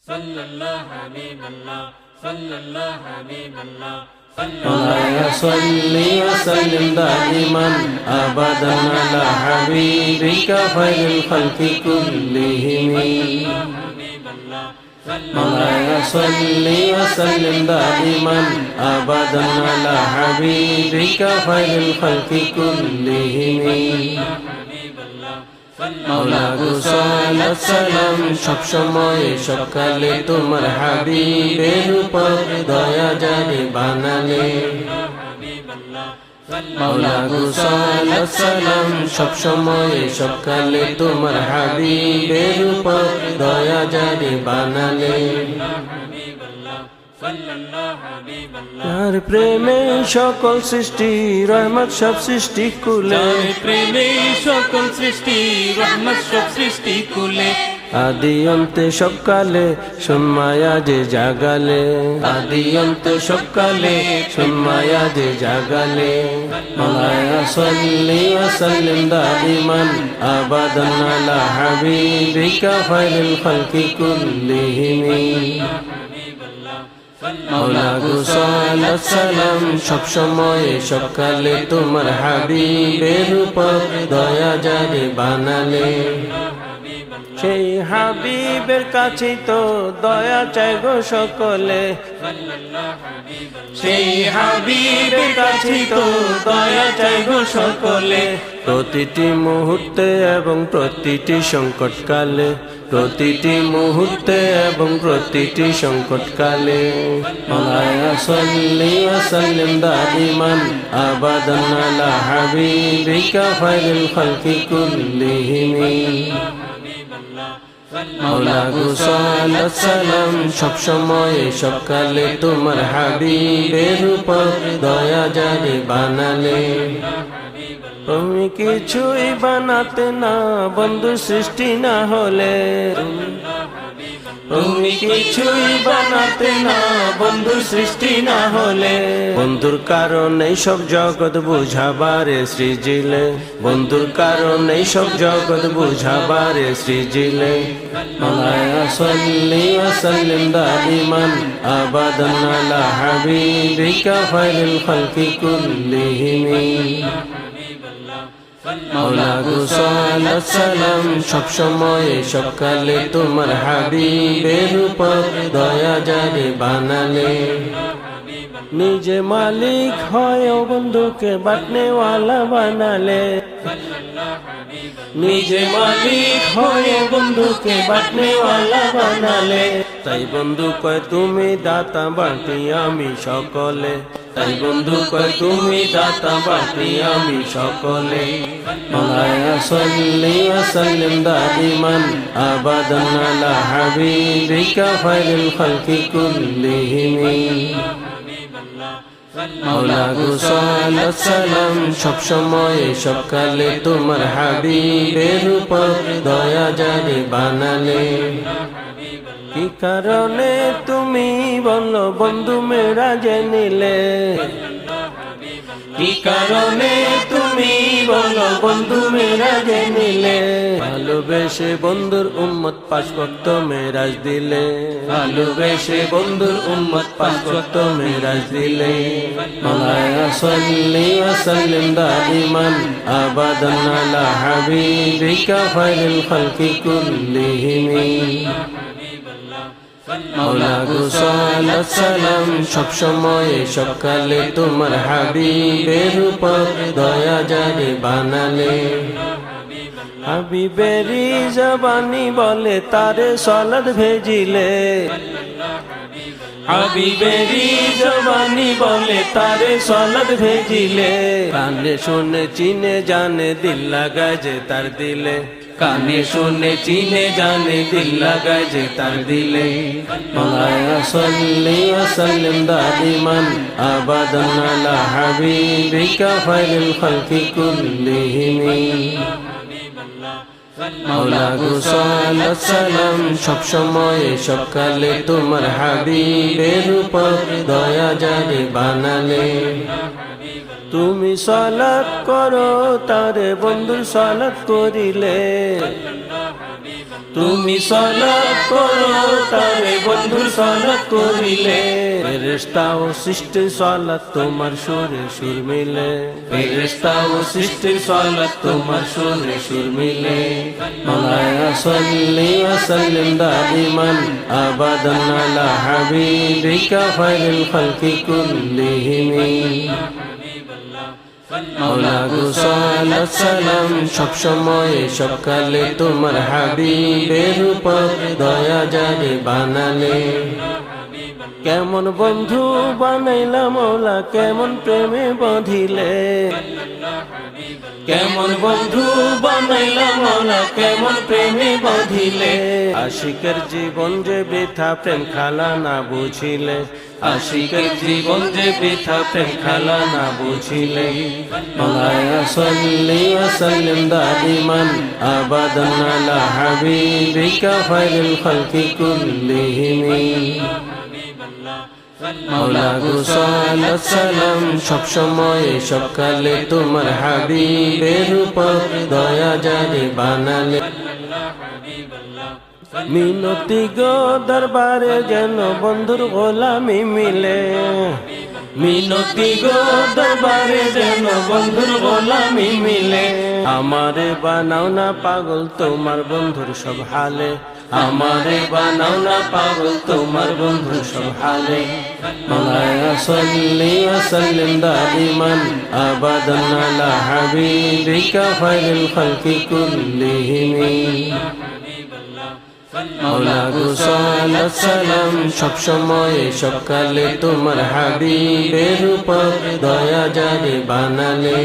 sallallahu habiballah, sallallahu habiballah. مولاي صل وسلم دائما أبدا على حبيبك خير الخلق كلهم مولاي صل وسلم دائما أبدا على حبيبك خير الخلق كلهم মাওলাগো সালাত সালাম সব সময় সকালে তোমার হাবিবের উপর দয়া জারি বানালে মাওলাগো সালাত সালাম সব সময় সকালে তোমার হাবিবের উপর দয়া জারি বানালে তার প্রেমে সকল সৃষ্টি রহমত সব সৃষ্টি কুলে প্রেমে সকল সৃষ্টি রহমত সব সৃষ্টি কুলে আদি অন্তে সবকালে সুনমায়া যে জাগালে আদি অন্তে সবকালে সুনমায়া যে জাগালে মাওলায়া সাল্লি ওয়া সাল্লিম দাইমান আবাদান আলা হাবিবিকা খায়রুল খালকি কুল্লিহিম মাওলাগো সালাত সালাম সব সময় সকালে তোমার হাবিবের উপর দয়া জারি বানালে সেই হাবিবের কাছে তো দয়া চাই গো সকলে সেই হাবিবের কাছে তো দয়া চাই গো সকলে প্রতিটি মুহূর্তে এবং প্রতিটি সংকটকালে প্রতিটি মুহূর্তে এবং প্রতিটি সংকটকালে মাওলায়া সাল্লি ওয়া সাল্লিম দাইমান আবাদান আলা হাবিবিকা খায়রুল খালকি কুল্লিহিম মাওলাগো সালাত সালাম সব সময় সকালে তোমার হাবিবের উপর দয়া জারি বানালে তুমি কিছুই বানাতে না বন্ধু সৃষ্টি না হলে তুমি কিছুই বানাতে না বন্ধু সৃষ্টি না হলে বন্ধুর কারণে সব জগৎ বুঝাবারে সৃজিলে বন্ধুর কারণে সব জগৎ বুঝাবারে সৃজিলে মাওলায়া সাল্লি ওয়া সাল্লিম দাইমান আবাদান আলা হাবিবিকা খায়রুল খালকি কুল্লিহিম মাওলাগো সালাত সালাম সব সময় সকালে তোমার হাবিবের উপর দয়া জারি বানালে নিজে মালিক হয় বন্ধুকে বাটনেওয়ালা বানালে নিজে মালিক হয় বন্ধুকে বাটনেওয়ালা বানালে তাই বন্ধু কয় তুমি দাতা বাটি আমি সকলে তাই বন্ধু কয় তুমি দাতা বাটি আমি সকলে মাওলায়া সাল্লি ওয়া সাল্লিম দাইমান আবাদান আলা হাবিবিকা খায়রুল খালকি কুল্লিহিম মাওলাগো সালাত সালাম সব সময় সকালে তোমার হাবিবের উপর দয়া জারি বানালে কি কারণে তুমি বলো বন্ধু মেরা জেনিলে কি কারণে তুমি বলো বন্ধু মেরা জেনিলে ভালোবেসে বন্ধুর উম্মত পাঁচ ওয়াক্ত মেরাজ দিলে ভালোবেসে বন্ধুর উম্মত পাঁচ ওয়াক্ত মেরাজ দিলে মাওলায়া সাল্লি ওয়া সাল্লিম দাইমান আবাদান আলা হাবিবিকা খায়রুল খালকি কুল্লিহিম মাওলাগো সালাত সালাম সব সময় সকালে তোমার হাবিবের উপর দয়া জারি বানালে হাবিবেরি জবানি বলে তারে সালাত ভেজিলে হাবিবেরি জবানি বলে তারে সালাত ভেজিলে কানে শুনে চিনে জানে দিল লাগায় যে তার দিলে কানে শুনে চিনে জানে দিল লাগায় যে তার দিলে মাওলায়া সাল্লি ওয়া সাল্লিম দাইমান আবাদান আলা হাবিবিকা খায়রুল খালকি কুল্লিহিম মাওলাগো সালাত সালাম সব সময় সকালে তোমার হাবিবের উপর দয়া জারি বানালে তুমি সালাত করো তারে বন্ধুর সালাত করিলে তুমি সালাত করো তারে বন্ধুর সালাত করিলে ফেরেশতা ও সৃষ্টির সালাত তোমার সুরে সুর মিলে ফেরেশতা ও সৃষ্টির সালাত তোমার সুরে সুর মিলে মাওলায়া সাল্লি ওয়া সাল্লিম দাইমান আবাদান আলা হাবিবিকা খায়রুল খালকি কুল্লিহিম মাওলা গো সালাত সালাম সব সময় সব কালে তোমার হাবিবের উপর দয়া জারি বানালে কেমন বন্ধু বানাইলা মৌলা কেমন প্রেমে বাঁধিলে কেমন বন্ধু বানাইলা মৌলা কেমন প্রেমে বাঁধিলে আশিকের জীবন যে বৃথা প্রেম খেলা না বুঝিলে আশিকের জীবন যে বৃথা প্রেম খেলা না বুঝিলে মাওলায়া সাল্লি ওয়া সাল্লিম দাইমান আবাদান আলা হাবিবিকা খায়রুল খালকি কুল্লিহিম মাওলা গো সালাত সালাম সব সময় সব কালে তোমার হাবিবের উপর দয়া জারি বানালে মিনতি গো দরবারে যেন বন্ধুর গোলামি মিলে মিনতি গো দরবারে যেন বন্ধুর গোলামি মিলে আমারে বানাও না পাগল তোমার বন্ধুর সব হালে আমারে বানাও না পাগল তোমার বন্ধুর সব হালে মাওলায়া সাল্লি ওয়া সাল্লিম দাইমান আবাদান আলা হাবিবিকা খায়রুল খালকি কুল্লিহিম মাওলা গো সালাত সালাম সব সময় সব কালে তোমার হাবিবের উপর দয়া জারি বানালে